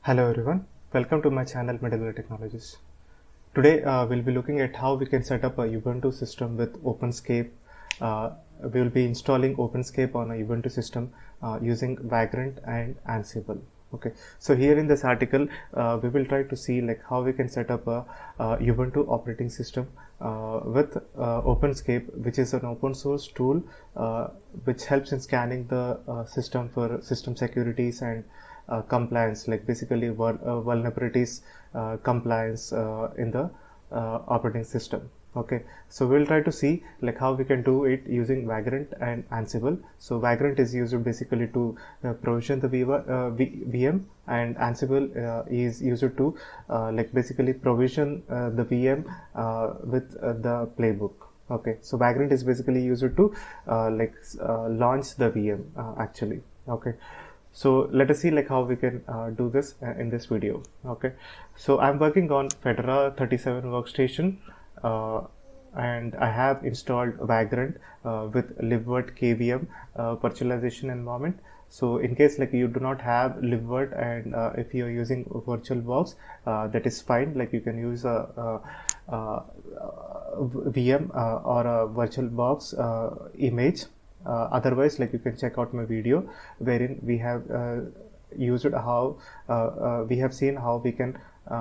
Hello everyone, welcome to my channel Medical Technologies. Today we'll be looking at how we can set up a Ubuntu system with Openscap. We will be installing Openscap on a Ubuntu system using Vagrant and Ansible. Okay, so here in this article we will try to see like how we can set up a Ubuntu operating system with Openscap, which is an open source tool which helps in scanning the system for system securities and compliance, like basically vulnerabilities compliance in the operating system. Okay, so we'll try to see like how we can do it using Vagrant and Ansible. So Vagrant is used basically to provision the VM, and Ansible is used to like basically provision the VM with the playbook. Okay, so Vagrant is basically used to launch the VM actually. Okay, so let us see like how we can do this in this video. Okay, so I'm working on Fedora 37 workstation and I have installed Vagrant with libvirt KVM virtualization environment. So in case like you do not have libvirt and if you are using VirtualBox, that is fine. Like you can use a VM or a VirtualBox image. Otherwise, like you can check out my video wherein we have used how we have seen how we can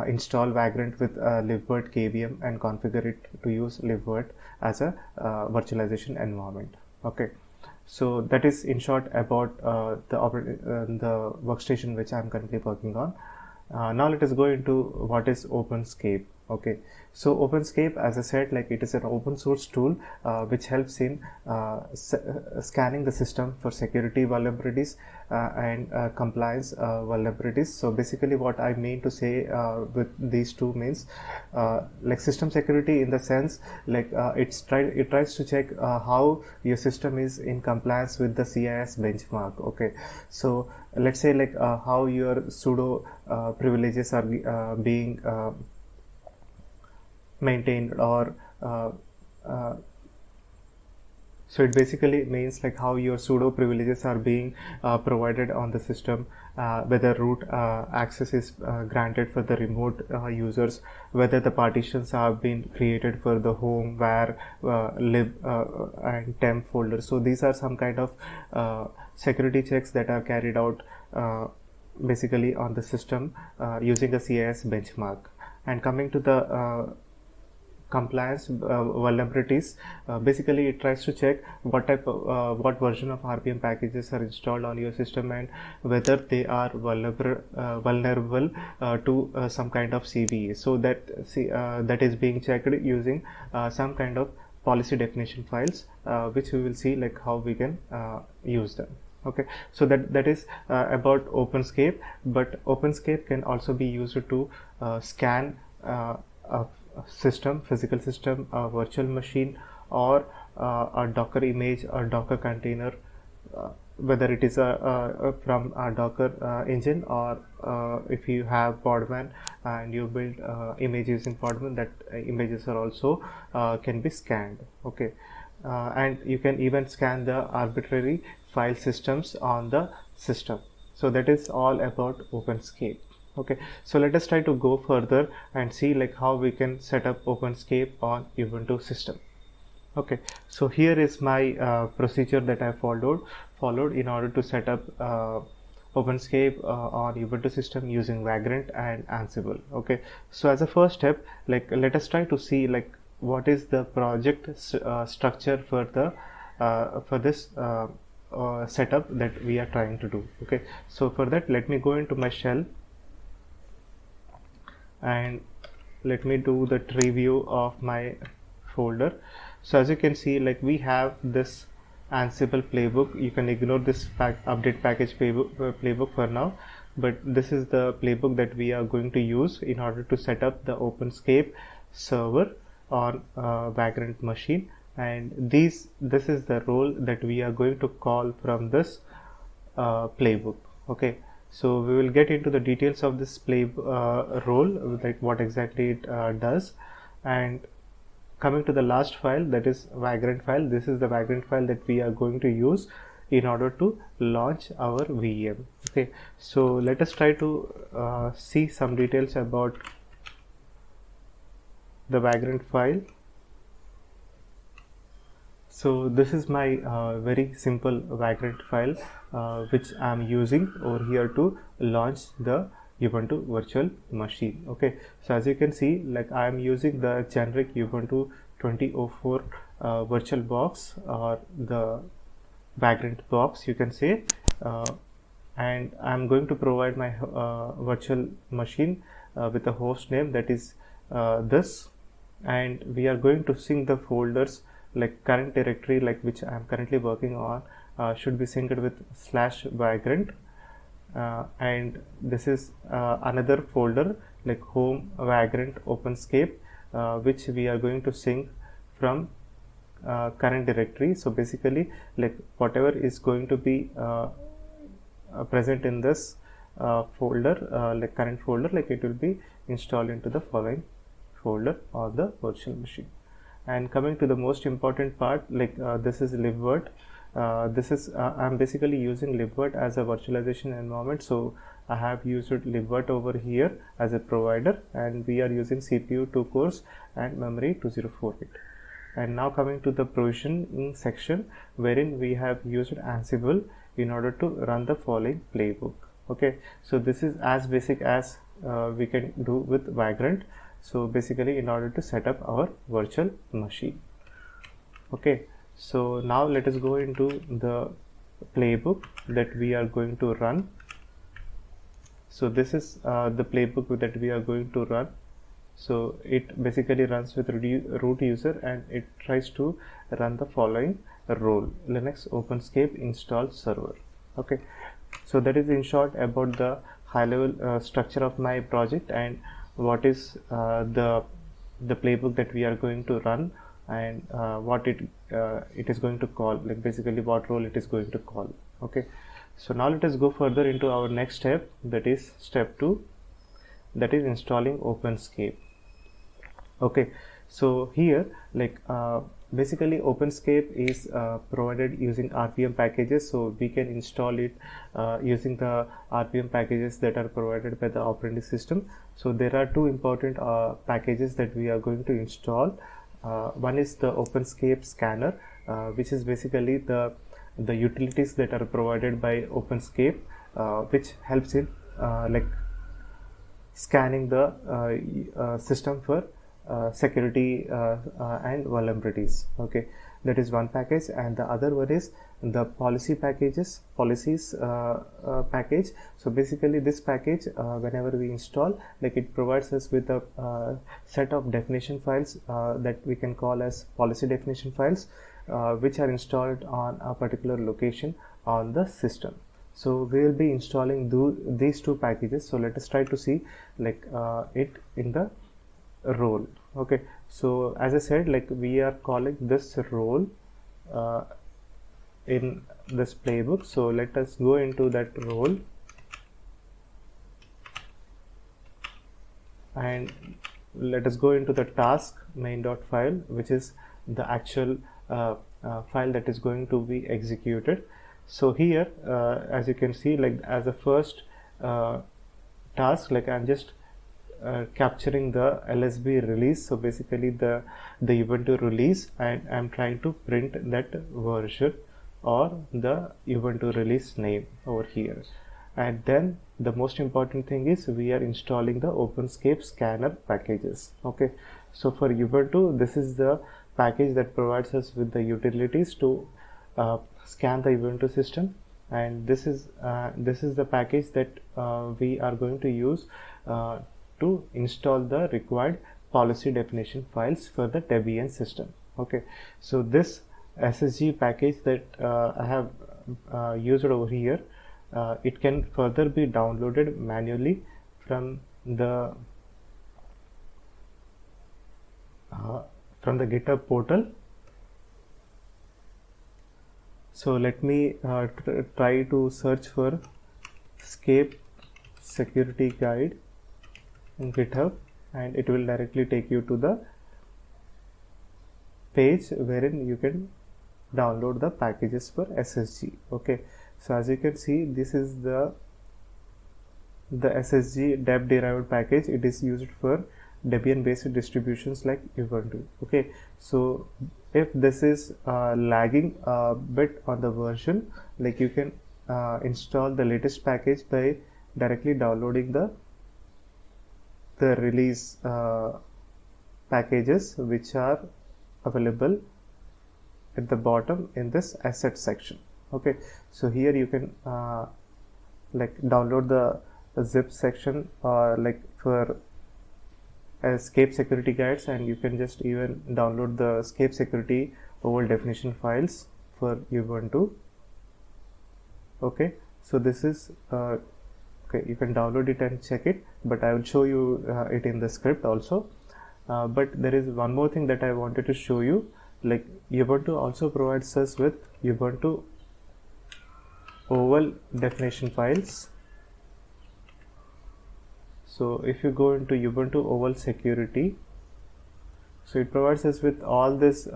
install Vagrant with libvirt KVM and configure it to use libvirt as a virtualization environment. Okay, so that is in short about the workstation which I am currently working on. Now let us go into what is Openscap. Okay, so Openscap, as I said, like it is an open source tool which helps in scanning the system for security vulnerabilities and compliance vulnerabilities. So basically what I mean to say with these two means like system security in the sense like it tries to check how your system is in compliance with the CIS benchmark. Okay, so let's say like how your sudo privileges are being maintained, or so it basically means like how your sudo privileges are being provided on the system, whether root access is granted for the remote users, whether the partitions have been created for the home, var, lib and temp folders. So these are some kind of security checks that are carried out basically on the system using a CIS benchmark. And coming to the compliance vulnerabilities, basically it tries to check what type of what version of RPM packages are installed on your system and whether they are vulnerable to some kind of CVE. So that that is being checked using some kind of policy definition files, which we will see like how we can use them. Okay, so that is about Openscap, but Openscap can also be used to scan a system, physical system, a virtual machine, or a Docker image or Docker container, whether it is from a Docker engine, or if you have Podman and you build image using Podman, that images are also can be scanned. Okay, and you can even scan the arbitrary file systems on the system. So that is all about Openscap. Okay, so let us try to go further and see like how we can set up Openscap on Ubuntu system. Okay, so here is my procedure that I followed in order to set up Openscap on Ubuntu system using Vagrant and Ansible. Okay, so as a first step, like let us try to see like what is the project structure for the for this setup that we are trying to do. Okay, so for that let me go into my shell and let me do the tree view of my folder. So as you can see, like we have this Ansible playbook. You can ignore this update package playbook for now, but this is the playbook that we are going to use in order to set up the Openscap server on Vagrant machine. And this is the role that we are going to call from this playbook. Okay, so we will get into the details of this role, like what exactly it does. And coming to the last file, that is Vagrant file, this is the Vagrant file that we are going to use in order to launch our VM. Okay, so let us try to see some details about the Vagrant file. So this is my very simple Vagrant file which I am using over here to launch the Ubuntu virtual machine. Okay, so as you can see, like I am using the generic Ubuntu 2004 virtual box, or the Vagrant box you can say, and I'm going to provide my virtual machine with a host name that is this, and we are going to sync the folders, like current directory like which I am currently working on should be synced with /vagrant, and this is another folder like home vagrant openscape which we are going to sync from current directory. So basically, like whatever is going to be present in this folder, like current folder, like it will be installed into the following folder or the virtual machine. And coming to the most important part, like this is libvirt. This is I'm basically using libvirt as a virtualization environment, so I have used libvirt over here as a provider, and we are using CPU 2 cores and memory 2048. And now coming to the provisioning section, wherein we have used Ansible in order to run the following playbook. Okay, so this is as basic as we can do with Vagrant. So basically, in order to set up our virtual machine. Okay, so now let us go into the playbook that we are going to run. So this is the playbook that we are going to run. So it basically runs with root user, and it tries to run the following role: Linux Openscap install server. Okay, so that is in short about the high level structure of my project, and what is the playbook that we are going to run, and what it is going to call, like basically what role it is going to call. Okay, so now let us go further into our next step, that is step 2, that is installing Openscap. Okay, so here like basically Openscap is provided using RPM packages, so we can install it using the RPM packages that are provided by the operating system. So there are two important packages that we are going to install. One is the Openscap scanner, which is basically the utilities that are provided by Openscap, which helps in like scanning the system for security and vulnerabilities. Okay, that is one package, and the other one is the policies package. So basically this package, whenever we install, like it provides us with a set of definition files that we can call as policy definition files, which are installed on a particular location on the system. So we will be installing these two packages. So let us try to see like it in the role. Okay, so as I said, like we are calling this role in this playbook. So let us go into that role, and let us go into the task main.file, which is the actual file that is going to be executed. So here as you can see, like as a first task, like I'm just capturing the LSB release, so basically the Ubuntu release, and I'm trying to print that version or the Ubuntu release name over here. And then the most important thing is we are installing the Openscap scanner packages. Okay, so for Ubuntu, this is the package that provides us with the utilities to scan the Ubuntu system, and this is the package that we are going to use to install the required policy definition files for the Debian system. Okay, so this SSG package that I have used over here, it can further be downloaded manually from the GitHub portal. So let me try to search for Scape security guide in GitHub, and it will directly take you to the page wherein you can download the packages for SSG. Okay, so as you can see, this is the SSG deb derived package. It is used for Debian based distributions like Ubuntu. Okay, so if this is lagging a bit on the version, like you can install the latest package by directly downloading the release packages which are available at the bottom in this asset section. Okay, so here you can like download the zip section like for escape security guides, and you can just even download the escape security oval definition files for Ubuntu. Okay, so this is okay, you can download it and check it, but I will show you it in the script also. But there is one more thing that I wanted to show you. Like Ubuntu also provides us with Ubuntu oval definition files. So if you go into Ubuntu oval security, so it provides us with all this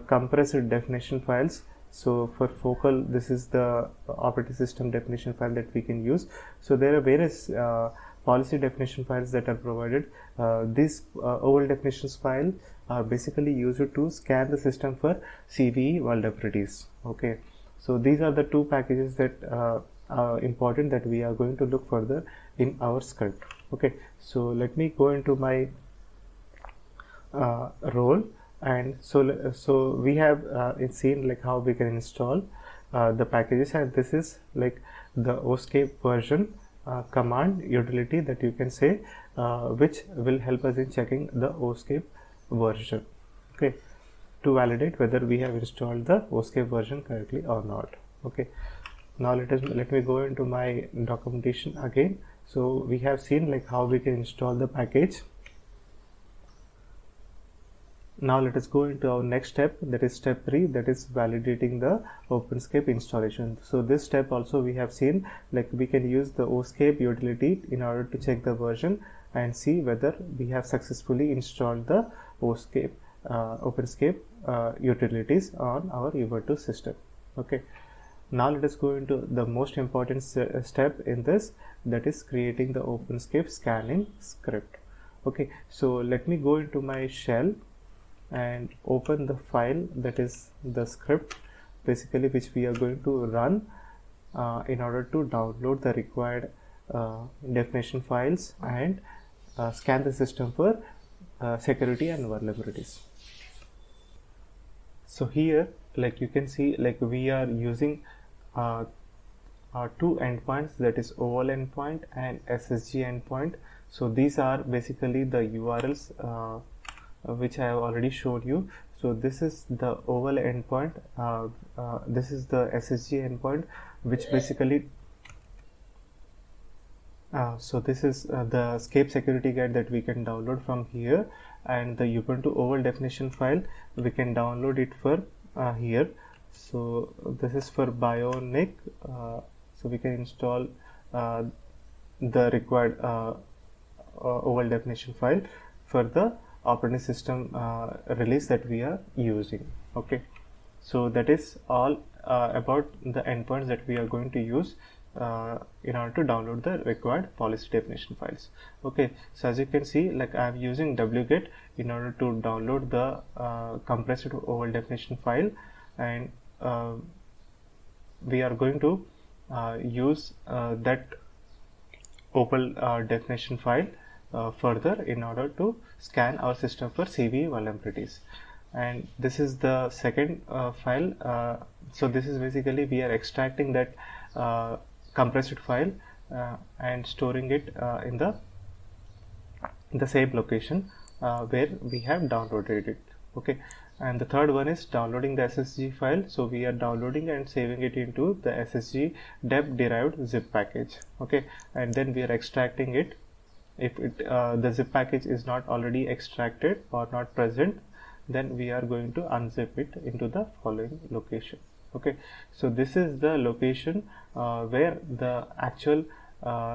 compressed definition files. So for focal, this is the operating system definition file that we can use. So there are various policy definition files that are provided. These oval definitions file are basically used to scan the system for CVE vulnerabilities. Okay, so these are the two packages that are important that we are going to look further in our script. Okay, so let me go into my role, and so we have seen like how we can install the packages, and this is like the OScape version command utility that you can say, which will help us in checking the OScape version, okay, to validate whether we have installed the OScape version correctly or not. Okay, now let me go into my documentation again. So we have seen like how we can install the package. Now let us go into our next step, that is step 3, that is validating the Openscap installation. So this step also we have seen like we can use the OScape utility in order to check the version and see whether we have successfully installed the OScape Openscap utilities on our Ubuntu system. Okay, now let us go into the most important step in this, that is creating the Openscap scanning script. Okay, so let me go into my shell and open the file, that is the script basically which we are going to run in order to download the required definition files and scan the system for security and vulnerabilities. So here like you can see like we are using two endpoints, that is oval endpoint and SSG endpoint. So these are basically the URLs which I have already showed you. So this is the oval endpoint, this is the SSG endpoint, which basically so this is the escape security guide that we can download from here, and the Ubuntu oval definition file we can download it for here. So this is for Bionic, so we can install the required oval definition file for the operating system release that we are using. Okay, so that is all about the endpoints that we are going to use in order to download the required policy definition files. Okay, so as you can see like I am using wget in order to download the compressed oval definition file, and we are going to use that oval definition file further in order to scan our system for CVE vulnerabilities. And this is the second file. So this is basically we are extracting that compressed file and storing it in the same location where we have downloaded it. Okay, and the third one is downloading the SSG file. So we are downloading and saving it into the SSG deb derived zip package. Okay, and then we are extracting it. If the zip package is not already extracted or not present, then we are going to unzip it into the following location. Okay, so this is the location where the actual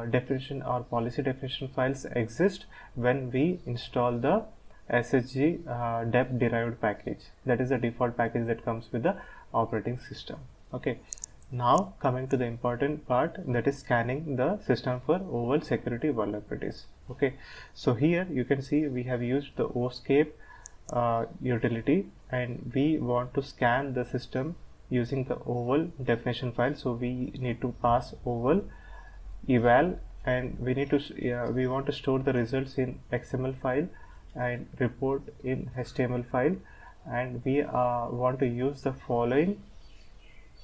definition or policy definition files exist when we install the SSG dep derived package. That is the default package that comes with the operating system. Okay, now coming to the important part, that is scanning the system for oval security vulnerabilities. Okay, so here you can see we have used the Openscap utility, and we want to scan the system using the oval definition file. So we need to pass oval eval, and we need to we want to store the results in XML file and report in HTML file, and we want to use the following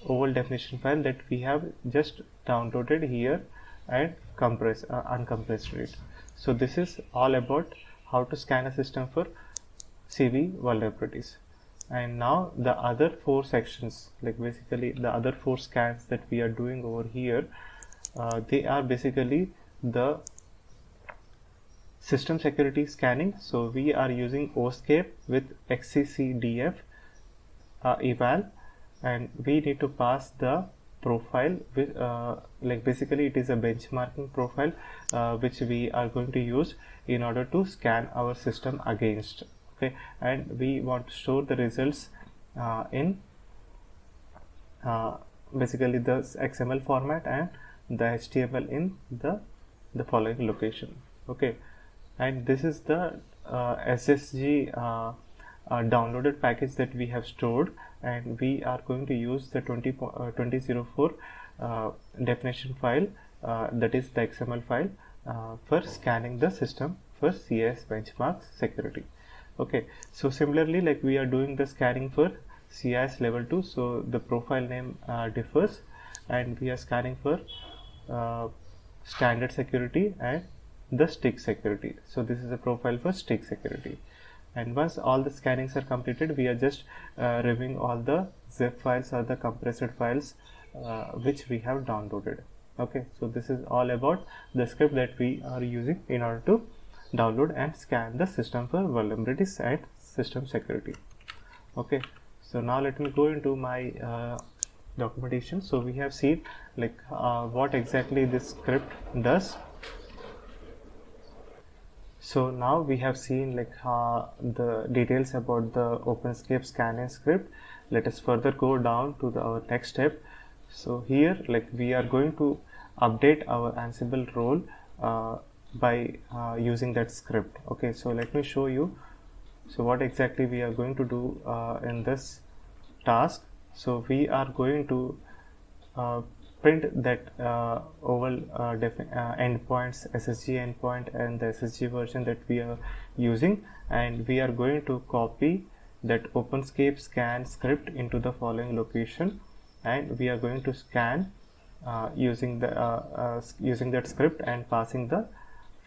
oval definition file that we have just downloaded here and uncompressed it. So this is all about how to scan a system for CV vulnerabilities. And now the other 4 sections, like basically the other 4 scans that we are doing over here, they are basically the system security scanning. So we are using Openscap with XCCDF eval, and we need to pass the profile with like basically it is a benchmarking profile which we are going to use in order to scan our system against. Okay, and we want to store the results in basically the XML format and the HTML in the following location. Okay, and this is the SSG downloaded package that we have stored, and we are going to use the 2004 definition file, that is the XML file, for scanning the system for CIS benchmarks security. Okay, so similarly, like we are doing the scanning for CIS level 2, so the profile name differs, and we are scanning for standard security and the stick security. So this is a profile for stick security. And once all the scannings are completed, we are just reviewing all the zip files or the compressed files which we have downloaded. Okay, so this is all about the script that we are using in order to download and scan the system for vulnerabilities and system security. Okay, so now let me go into my documentation. So we have seen like what exactly this script does. So now we have seen like the details about the Openscap scanning script. Let us further go down to our next step. So here like we are going to update our Ansible role by using that script. Okay, so let me show you. So what exactly we are going to do in this task. So we are going to print that oval endpoints, SSG endpoint and the SSG version that we are using, and we are going to copy that Openscap scan script into the following location, and we are going to scan using that script and passing the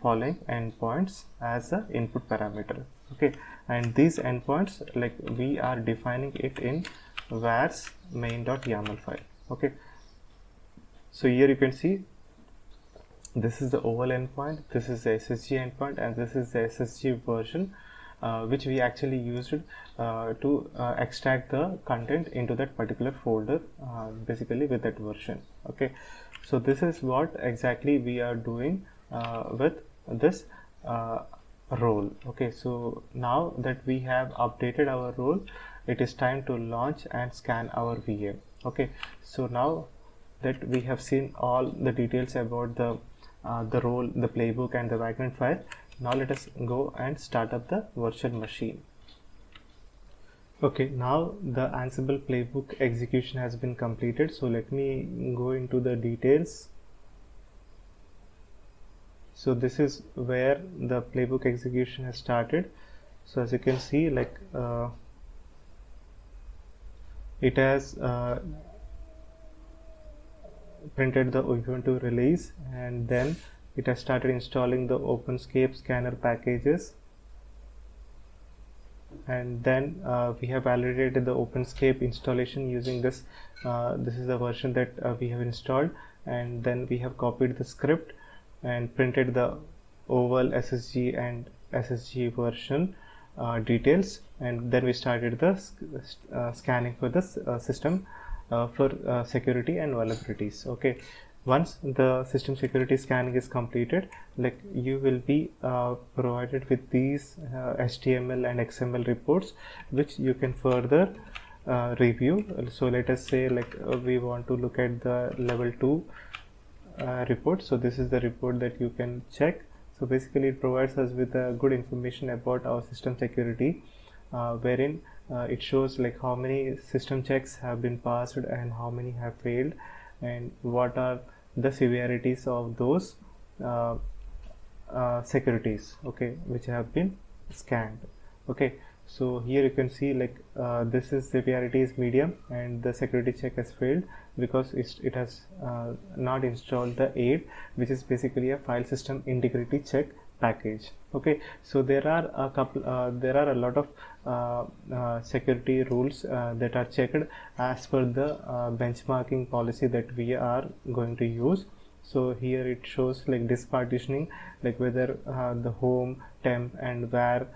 following endpoints as the input parameter. Okay, and these endpoints like we are defining it in vars main.yaml file. Okay, so here you can see this is the oval endpoint, this is the SSG endpoint, and this is the SSG version which we actually used to extract the content into that particular folder basically with that version. Okay, so this is what exactly we are doing with this role. Okay, so now that we have updated our role, it is time to launch and scan our VM. Okay, so now that we have seen all the details about the role, the playbook and the Vagrant file, now let us go and start up the virtual machine. Okay, now the Ansible playbook execution has been completed, so let me go into the details. So this is where the playbook execution has started. So as you can see, like it has printed the Ubuntu release, and then it has started installing the Openscap scanner packages, and then we have validated the Openscap installation using this. This is the version that we have installed, and then we have copied the script and printed the oval SSG and SSG version details, and then we started the scanning for the system for security and vulnerabilities. Okay, Once the system security scanning is completed, like you will be provided with these HTML and XML reports, which you can further review. So let us say like we want to look at the level 2 report. So this is the report that you can check. So basically it provides us with good information about our system security, wherein it shows like how many system checks have been passed and how many have failed, and what are the severities of those securities, okay, which have been scanned. Okay, so here you can see like this is severity is medium and the security check has failed because it has not installed the aid, which is basically a file system integrity check package. Okay, so there are a lot of security rules that are checked as per the benchmarking policy that we are going to use. So here it shows like disk partitioning, like whether the home, temp and var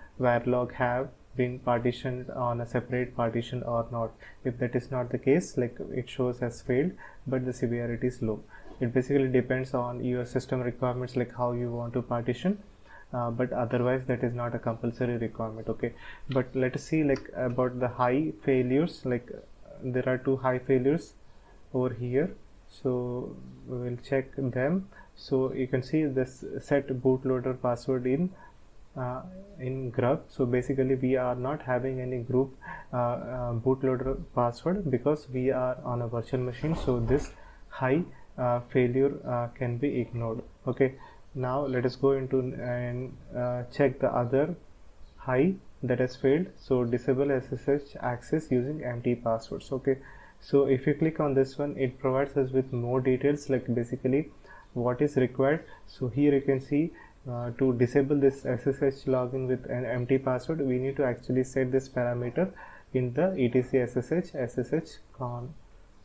log have been partitioned on a separate partition or not. If that is not the case, like it shows as failed, but the severity is low. It basically depends on your system requirements, like how you want to partition, but otherwise that is not a compulsory requirement. Okay, but let us see like about the high failures. Like there are 2 high failures over here, so we will check them. So you can see this set bootloader password in grub. So basically we are not having any group bootloader password because we are on a virtual machine, so this high failure can be ignored. Okay, now let us go into and check the other high that has failed. So disable SSH access using empty passwords. Okay, so if you click on this one, it provides us with more details, like basically what is required. So here you can see to disable this SSH login with an empty password, we need to actually set this parameter in the etc ssh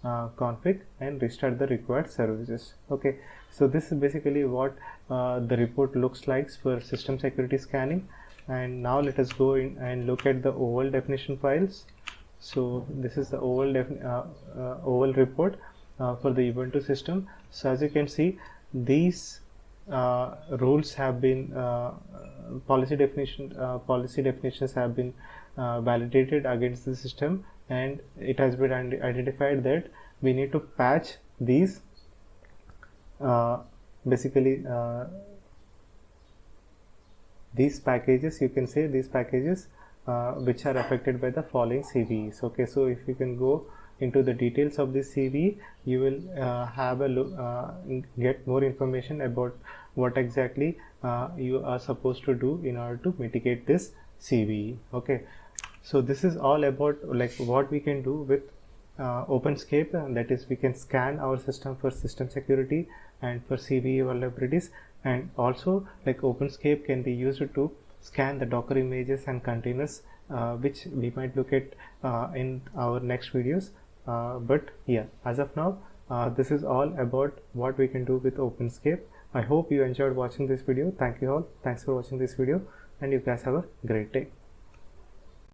config and restart the required services. Okay, so this is basically what the report looks like for system security scanning. And now let us go in and look at the oval definition files. So this is the oval report for the Ubuntu system. So as you can see, these rules have been policy definitions have been validated against the system, and it has been identified that we need to patch these basically these packages. You can say these packages which are affected by the following CVEs. Okay, so if you can go into the details of this CVE, you will have a look, get more information about what exactly you are supposed to do in order to mitigate this CVE. Okay, so this is all about like what we can do with Openscap, that is we can scan our system for system security and for CVE vulnerabilities, and also like Openscap can be used to scan the Docker images and containers, which we might look at in our next videos. But yeah, as of now, this is all about what we can do with Openscap. I hope you enjoyed watching this video. Thank you all. Thanks for watching this video, and you guys have a great day.